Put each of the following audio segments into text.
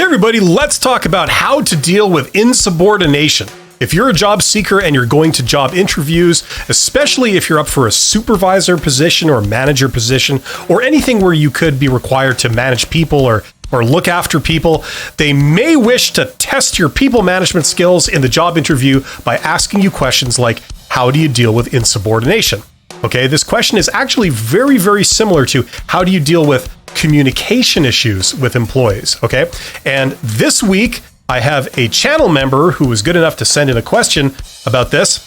everybody, let's talk about how to deal with insubordination. If you're a job seeker and you're going to job interviews, especially if you're up for a supervisor position or manager position, or anything where you could be required to manage people or look after people, they may wish to test your people management skills in the job interview by asking you questions like, how do you deal with insubordination? Okay, this question is actually very, very similar to how do you deal with communication issues with employees, okay? And this week, I have a channel member who was good enough to send in a question about this.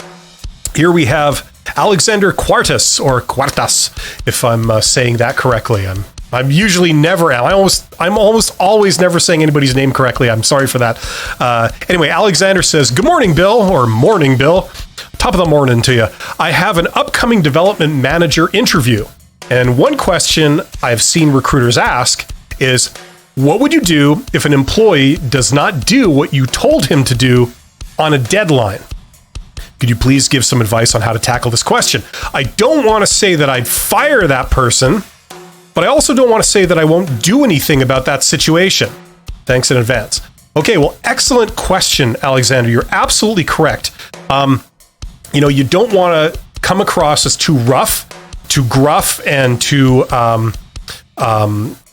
Here we have Alexander Quartas, or Quartas, if I'm saying that correctly. I'm usually never, I'm almost always never saying anybody's name correctly. I'm sorry for that. Anyway, Alexander says, good morning, Bill, or morning, Bill. Top of the morning to you. I have an upcoming development manager interview. And one question I've seen recruiters ask is, what would you do if an employee does not do what you told him to do on a deadline? Could you please give some advice on how to tackle this question? I don't want to say that I'd fire that person, but I also don't want to say that I won't do anything about that situation. Thanks in advance. Okay, well, excellent question, Alexander. You're absolutely correct. You don't want to come across as too rough, too gruff, and too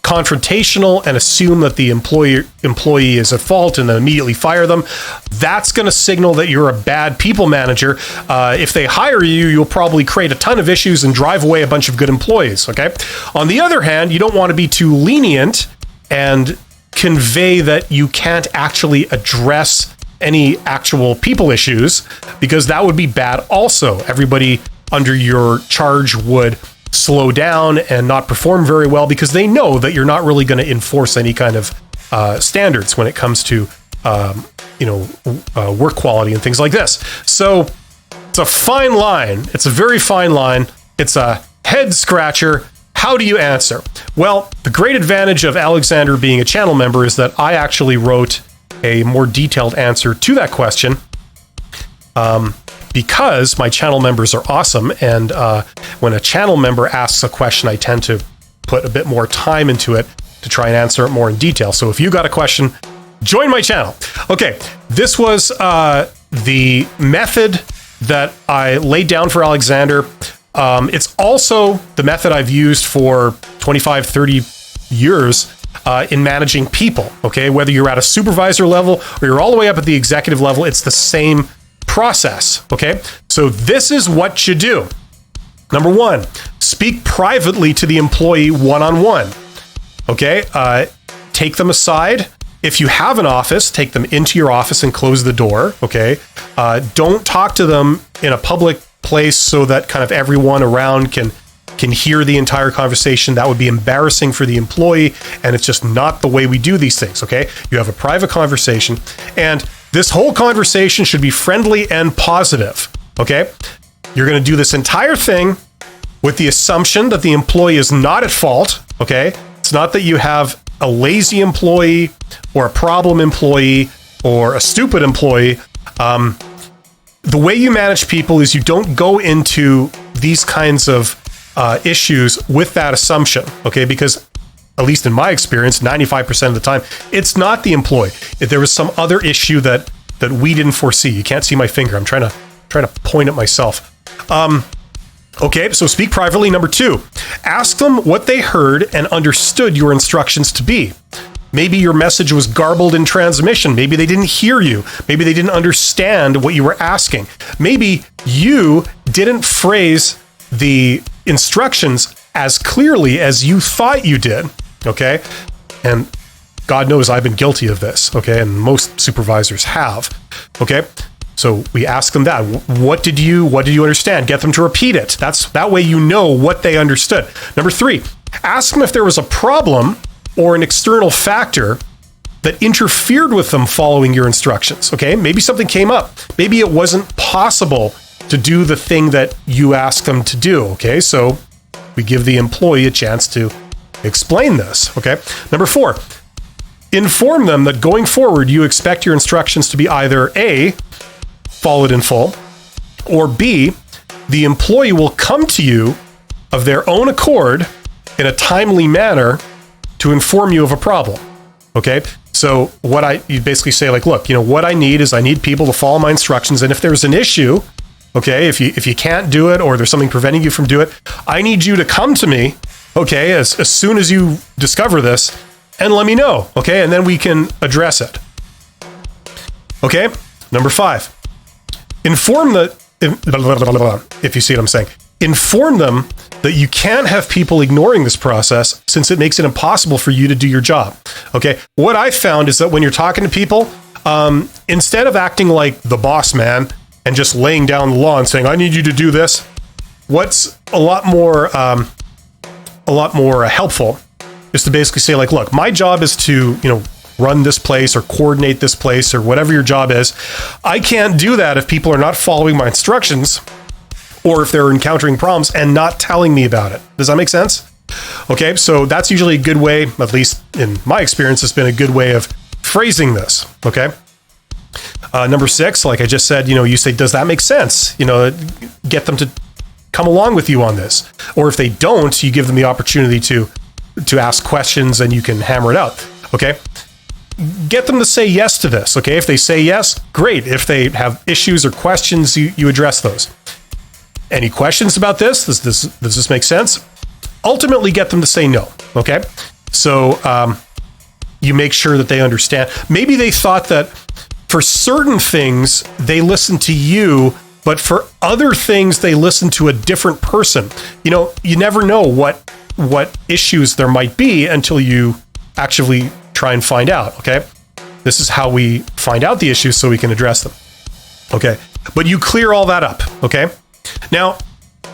confrontational and assume that the employee is at fault and then immediately fire them. That's going to signal that you're a bad people manager. If they hire you, you'll probably create a ton of issues and drive away a bunch of good employees, okay? On the other hand, you don't want to be too lenient and convey that you can't actually address any actual people issues, because that would be bad also. Everybody under your charge would slow down and not perform very well because they know that you're not really going to enforce any kind of standards when it comes to work quality and things like this. So it's a fine line. It's a very fine line. It's a head scratcher. How do you answer? Well, the great advantage of Alexander being a channel member is that I actually wrote a more detailed answer to that question. Because my channel members are awesome, and when a channel member asks a question, I tend to put a bit more time into it to try and answer it more in detail. So if you got a question, join my channel. Okay, this was the method that I laid down for Alexander. It's also the method I've used for 25, 30 years in managing people, okay? Whether you're at a supervisor level or you're all the way up at the executive level, it's the same process, okay? So this is what you do. Number one, speak privately to the employee one-on-one, okay? Take them aside. If you have an office, take them into your office and close the door, okay? Don't talk to them in a public place so that kind of everyone around can hear the entire conversation. That would be embarrassing for the employee, and it's just not the way we do these things, okay? You have a private conversation, and this whole conversation should be friendly and positive, okay? You're going to do this entire thing with the assumption that the employee is not at fault, okay? It's not that you have a lazy employee or a problem employee or a stupid employee. The way you manage people is you don't go into these kinds of issues with that assumption, okay? Because at least in my experience, 95% of the time, it's not the employee. If there was some other issue that we didn't foresee. You can't see my finger. I'm trying to point at myself. Okay, so speak privately. Number two, ask them what they heard and understood your instructions to be. Maybe your message was garbled in transmission. Maybe they didn't hear you. Maybe they didn't understand what you were asking. Maybe you didn't phrase the instructions as clearly as you thought you did, okay? And God knows I've been guilty of this, okay? And most supervisors have, okay? So we ask them that. What did you understand? Get them to repeat it. That way you know what they understood. Number three, ask them if there was a problem or an external factor that interfered with them following your instructions, okay? Maybe something came up. Maybe it wasn't possible to do the thing that you asked them to do, okay? So we give the employee a chance to explain this, okay? Number four, inform them that going forward, you expect your instructions to be either A, followed in full, or B, the employee will come to you of their own accord in a timely manner to inform you of a problem, okay? So you basically say like, look, what I need is I need people to follow my instructions. And if there's an issue, okay, if you can't do it or there's something preventing you from doing it, I need you to come to me, okay, as soon as you discover this and let me know, okay, and then we can address it. Okay, number 5, inform if you see what I'm saying, inform them that you can't have people ignoring this process since it makes it impossible for you to do your job. Okay, what I found is that when you're talking to people, instead of acting like the boss man and just laying down the law and saying, I need you to do this, what's a lot more helpful is to basically say like, look, my job is to, run this place or coordinate this place or whatever your job is. I can't do that if people are not following my instructions or if they're encountering problems and not telling me about it. Does that make sense? Okay, so that's usually a good way, at least in my experience, it's been a good way of phrasing this, okay? Number 6, like I just said, you say, does that make sense? Get them to come along with you on this. Or if they don't, you give them the opportunity to ask questions and you can hammer it out, okay? Get them to say yes to this, okay? If they say yes, great. If they have issues or questions, you address those. Any questions about this? Does this make sense? Ultimately, get them to say no, okay? So you make sure that they understand. Maybe they thought that for certain things, they listen to you, but for other things, they listen to a different person. You never know what issues there might be until you actually try and find out, okay? This is how we find out the issues so we can address them, okay? But you clear all that up, okay? Now,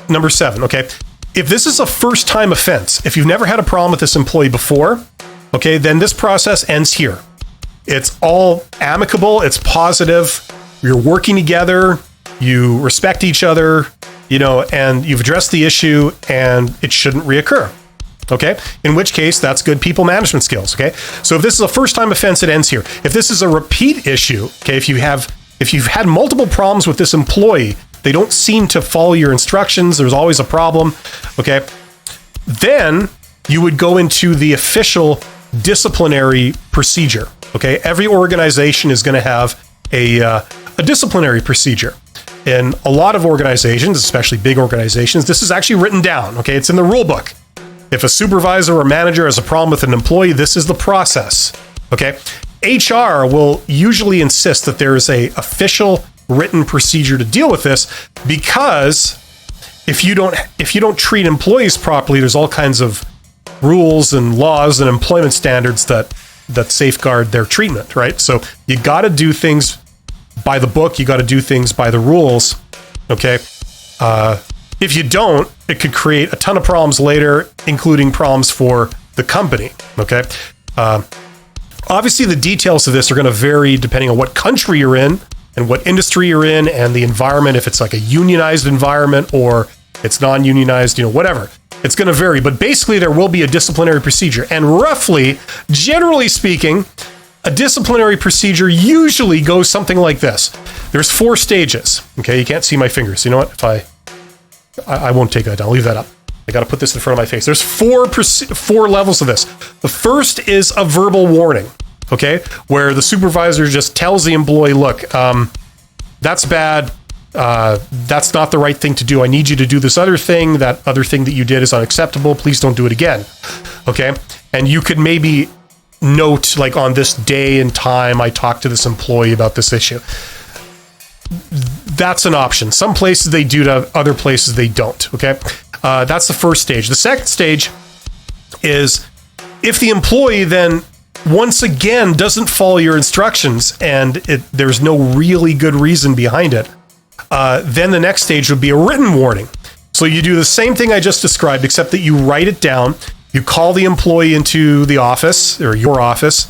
number 7, okay? If this is a first-time offense, if you've never had a problem with this employee before, okay, then this process ends here. It's all amicable, it's positive, you're working together, you respect each other, and you've addressed the issue and it shouldn't reoccur. Okay, in which case that's good people management skills. Okay, so if this is a first-time offense, it ends here. If this is a repeat issue, okay, if you've had multiple problems with this employee, they don't seem to follow your instructions, there's always a problem. Okay, then you would go into the official disciplinary procedure. Okay, every organization is going to have a disciplinary procedure. In a lot of organizations, especially big organizations, this is actually written down. Okay, it's in the rule book. If a supervisor or manager has a problem with an employee, this is the process, okay? HR will usually insist that there is a official written procedure to deal with this because if you don't treat employees properly, there's all kinds of rules and laws and employment standards that safeguard their treatment, right? So you got to do things by the book. You got to do things by the rules, okay? If you don't, it could create a ton of problems later, including problems for the company, okay? Obviously, the details of this are going to vary depending on what country you're in and what industry you're in and the environment, if it's like a unionized environment or it's non-unionized, whatever. It's going to vary, but basically there will be a disciplinary procedure. And roughly, generally speaking, a disciplinary procedure usually goes something like this. There's 4 stages, okay? You can't see my fingers. You know what? If I won't take that down. I'll leave that up. I got to put this in front of my face. There's 4 levels of this. The first is a verbal warning, okay? Where the supervisor just tells the employee, look, that's bad. That's not the right thing to do. I need you to do this other thing. That other thing that you did is unacceptable. Please don't do it again, okay? And you could maybe note, like, on this day and time, I talked to this employee about this issue. That's an option. Some places they do to other places they don't, okay? That's the first stage. The second stage is if the employee then once again doesn't follow your instructions and there's no really good reason behind it, then the next stage would be a written warning. So you do the same thing I just described, except that you write it down. You call the employee into the office or your office.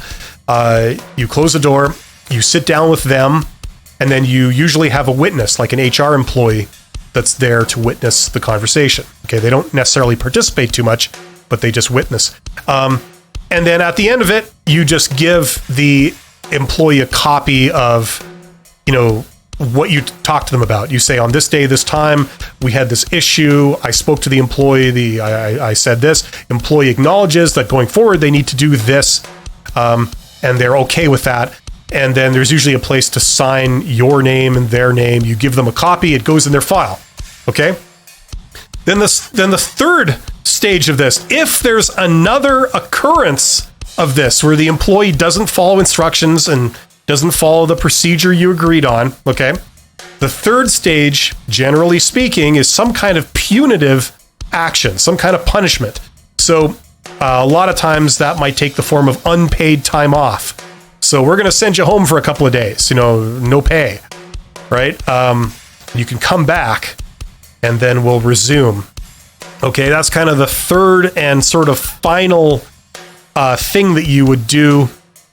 You close the door. You sit down with them. And then you usually have a witness, like an HR employee, that's there to witness the conversation. Okay, they don't necessarily participate too much, but they just witness. And then at the end of it, you just give the employee a copy of, what you talked to them about. You say, on this day, this time, we had this issue. I spoke to the employee. I said this. Employee acknowledges that going forward, they need to do this. and they're okay with that. And then there's usually a place to sign your name and their name. You give them a copy, it goes in their file. Okay? Then the third stage of this, if there's another occurrence of this where the employee doesn't follow instructions and doesn't follow the procedure you agreed on, okay? The third stage, generally speaking, is some kind of punitive action, some kind of punishment. So a lot of times that might take the form of unpaid time off. So we're going to send you home for a couple of days, no pay, right? You can come back and then we'll resume. Okay, that's kind of the third and sort of final thing that you would do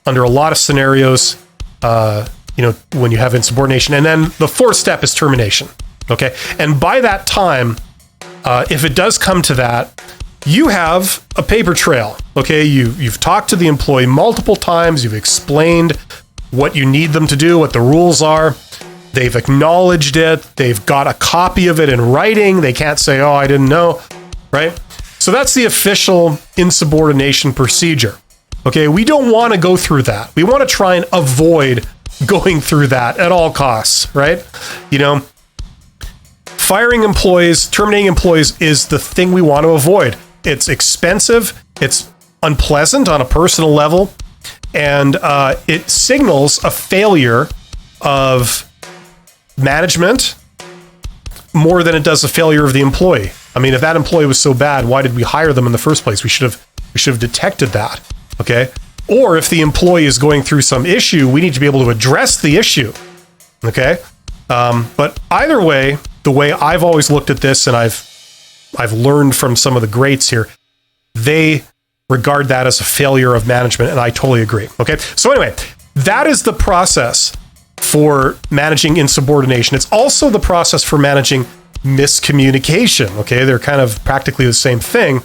under a lot of scenarios, when you have insubordination. And then the fourth step is termination. Okay, and by that time, if it does come to that, you have a paper trail. Okay, you've talked to the employee multiple times. You've explained what you need them to do, what the rules are. They've acknowledged it. They've got a copy of it in writing. They can't say, "Oh, I didn't know," right? So that's the official insubordination procedure. Okay, we don't want to go through that. We want to try and avoid going through that at all costs, right? Firing employees, terminating employees is the thing we want to avoid. It's expensive, it's unpleasant on a personal level, and it signals a failure of management more than it does a failure of the employee. I mean, if that employee was so bad, why did we hire them in the first place? We should have detected that, okay? Or if the employee is going through some issue, we need to be able to address the issue, okay? But either way, the way I've always looked at this, and I've learned from some of the greats here, they regard that as a failure of management, and I totally agree, okay? So anyway, that is the process for managing insubordination. It's also the process for managing miscommunication, okay? They're kind of practically the same thing.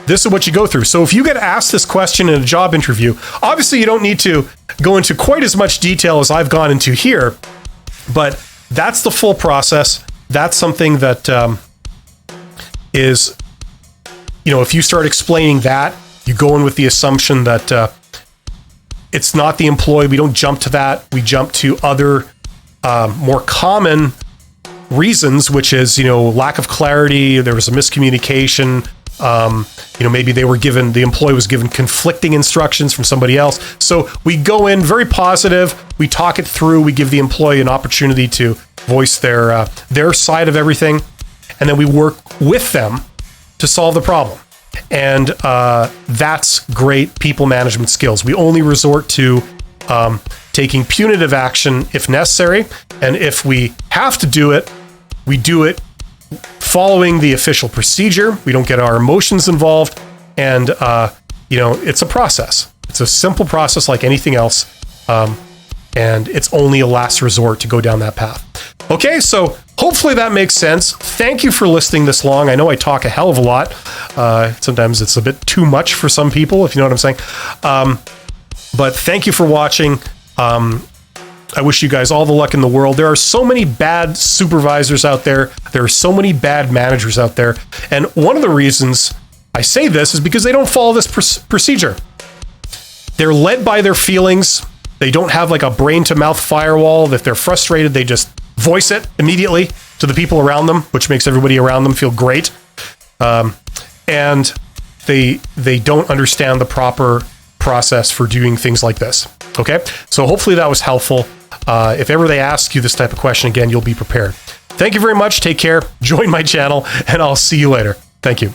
This is what you go through. So if you get asked this question in a job interview, obviously you don't need to go into quite as much detail as I've gone into here, but that's the full process. That's something that is, if you start explaining that, you go in with the assumption that it's not the employee. We don't jump to that. We jump to other more common reasons, which is, lack of clarity. There was a miscommunication. Maybe the employee was given conflicting instructions from somebody else. So we go in very positive. We talk it through. We give the employee an opportunity to voice their side of everything. And then we work with them to solve the problem. And that's great people management skills. We only resort to taking punitive action if necessary. And if we have to do it, we do it following the official procedure. We don't get our emotions involved. And, it's a process. It's a simple process like anything else. And it's only a last resort to go down that path. Okay, so hopefully that makes sense. Thank you for listening this long. I know I talk a hell of a lot. Sometimes it's a bit too much for some people, if you know what I'm saying. But thank you for watching. I wish you guys all the luck in the world. There are so many bad supervisors out there. There are so many bad managers out there. And one of the reasons I say this is because they don't follow this procedure. They're led by their feelings. They don't have like a brain-to-mouth firewall. If they're frustrated, they just voice it immediately to the people around them, which makes everybody around them feel great. And they don't understand the proper process for doing things like this. Okay, so hopefully that was helpful. If ever they ask you this type of question again, you'll be prepared. Thank you very much. Take care. Join my channel, and I'll see you later. Thank you.